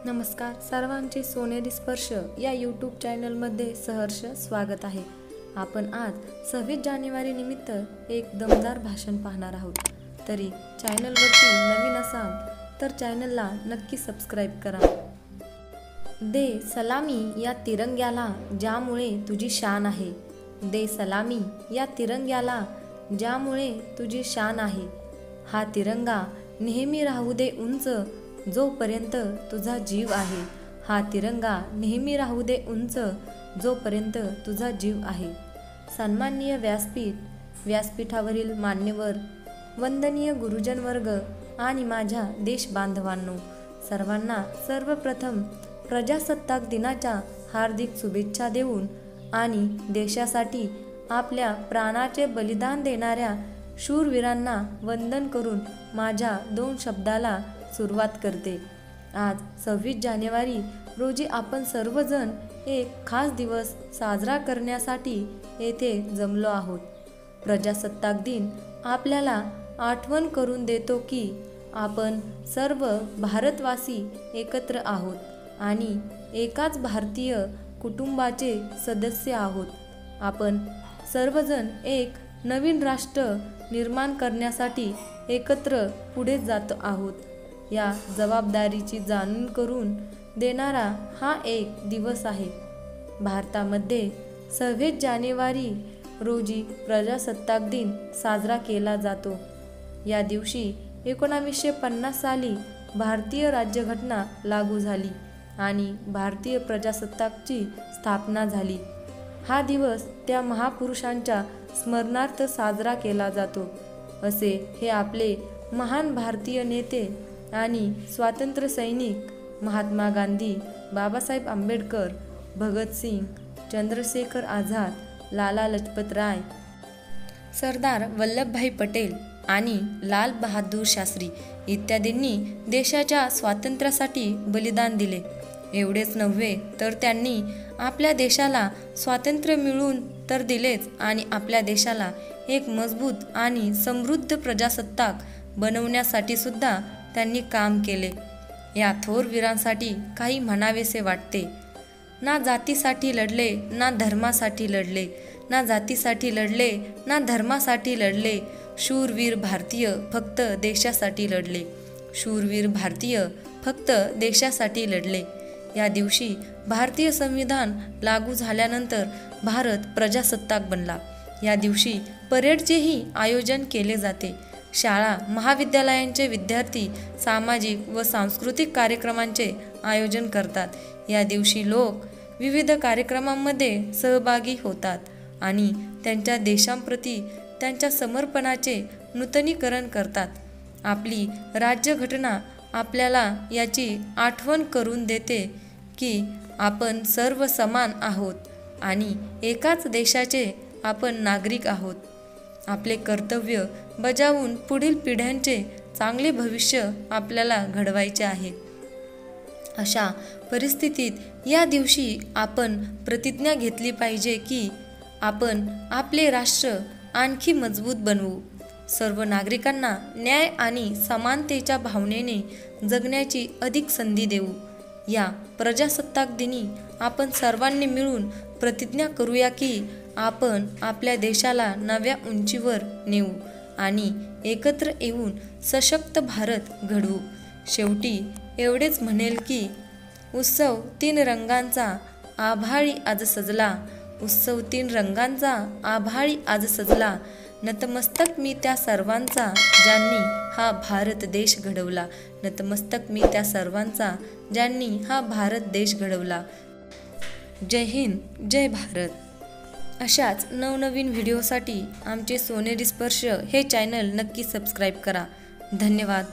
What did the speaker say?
नमस्कार, सर्वांचे सोनेरी स्पर्श या यूट्यूब चॅनलमध्ये सहर्ष स्वागत आहे। आपण आज 26 जानेवारी निमित्त एक दमदार भाषण पाहणार आहोत। तरी चॅनलवरती नवीन असाल तर चॅनलला नक्की सबस्क्राइब करा। दे सलामी या तिरंग्याला ज्यामुळे तुझी शान आहे। दे सलामी या तिरंग्याला ज्यामुळे तुझी शान आहे। हा तिरंगा नेहमी राहू दे उंच जोपर्यंत तुझा जीव आहे। हा तिरंगा नेहमी राहू दे उंच जोपर्यंत तुझा जीव आहे। सन्माननीय व्यासपीठावरील मान्यवर, वंदनीय गुरुजन वर्ग आणि माझ्या देश बांधवांनो, सर्वांना सर्वप्रथम प्रजासत्ताक दिनाच्या हार्दिक शुभेच्छा देऊन आणि देशासाठी आपल्या प्राणाचे बलिदान देणाऱ्या शूरवीरांना वंदन करून माझ्या 2 शब्दाला सुरुवात करते। आज 26 जानेवारी रोजी आपण सर्वजण एक खास दिवस साजरा करण्यासाठी येथे जमलो आहोत। प्रजासत्ताक दिन आपल्याला आठवण करून देतो की आपण सर्व भारतवासी एकत्र आहोत आणि एकाच भारतीय कुटुंबाचे सदस्य आहोत। आपण सर्वजण एक नवीन राष्ट्र निर्माण करण्यासाठी एकत्र पुढे जात आहोत। या जबाबदारीची जाणीव करून देणारा हा एक दिवस आहे। भारतामध्ये 26 जानेवारी रोजी प्रजासत्ताक दिन साजरा केला जातो। या दिवशी 1950 साली भारतीय राज्यघटना लागू झाली आणि भारतीय प्रजासत्ताकाची स्थापना झाली। हा दिवस त्या महापुरुषांच्या स्मरणार्थ साजरा केला जातो, असे हे आपले महान भारतीय नेते आणि स्वातंत्र्य सैनिक महात्मा गांधी, बाबासाहेब आंबेडकर, भगत सिंग, चंद्रशेखर आझाद, लाला लजपत राय, सरदार वल्लभभाई पटेल आणि लाल बहादूर शास्त्री इत्यादींनी देशाच्या स्वातंत्र्यासाठी बलिदान दिले। एवढेच नव्हे तर त्यांनी आपल्या देशाला स्वातंत्र्य मिळवून तर दिलेच आणि आपल्या देशाला एक मजबूत आणि समृद्ध प्रजासत्ताक बनवण्यासाठी सुद्धा त्यांनी काम केले। या थोर वीरांसाठी काही म्हणावेसे वाटते। ना जातीसाठी लढले, ना धर्मासाठी लढले, ना जातीसाठी लढले, ना धर्मासाठी लढले। शूरवीर भारतीय फक्त देशासाठी लढले। शूरवीर भारतीय फक्त देशासाठी लढले। या दिवशी भारतीय संविधान लागू झाल्यानंतर भारत प्रजासत्ताक बनला। या दिवशी परेडचेही आयोजन केले जाते। शाळा महाविद्यालयांचे विद्यार्थी सामाजिक व सांस्कृतिक कार्यक्रमांचे आयोजन करतात। या दिवशी लोक विविध कार्यक्रमांमध्ये सहभागी होतात आणि त्यांच्या देशांप्रती त्यांच्या समर्पणाचे नूतनीकरण करतात। आपली राज्यघटना आपल्याला याची आठवण करून देते की आपण सर्व समान आहोत आणि एकाच देशाचे आपण नागरिक आहोत। आपले कर्तव्य बजावून पुढील पिढ्यांचे चांगले भविष्य आपल्याला घडवायचे आहे। अशा परिस्थितीत या दिवशी आपण प्रतिज्ञा घेतली पाहिजे की आपण आपले राष्ट्र आणखी मजबूत बनवू, सर्व नागरिकांना न्याय आणि समानतेच्या भावनेने जगण्याची अधिक संधी देऊ। या प्रजासत्ताक दिनी आपण सर्वांनी मिळून प्रतिज्ञा करूया की आपण आपल्या देशाला नव्या उंचीवर नेऊ आणि एकत्र येऊन सशक्त भारत घडवू। शेवटी एवढेच म्हणेल की उत्सव 3 रंगांचा आभाळी आज सजला। उत्सव 3 रंगांचा आभाळी आज सजला। नतमस्तक मी त्या सर्वांचा ज्यांनी हा भारत देश घडवला। नतमस्तक मी त्या सर्वांचा ज्यांनी हा भारत देश घडवला। जय हिंद, जय भारत। अशाच नवनवीन व्हिडिओसाठी आमचे सोनेरी स्पर्श हे चॅनल नक्की सबस्क्राइब करा। धन्यवाद।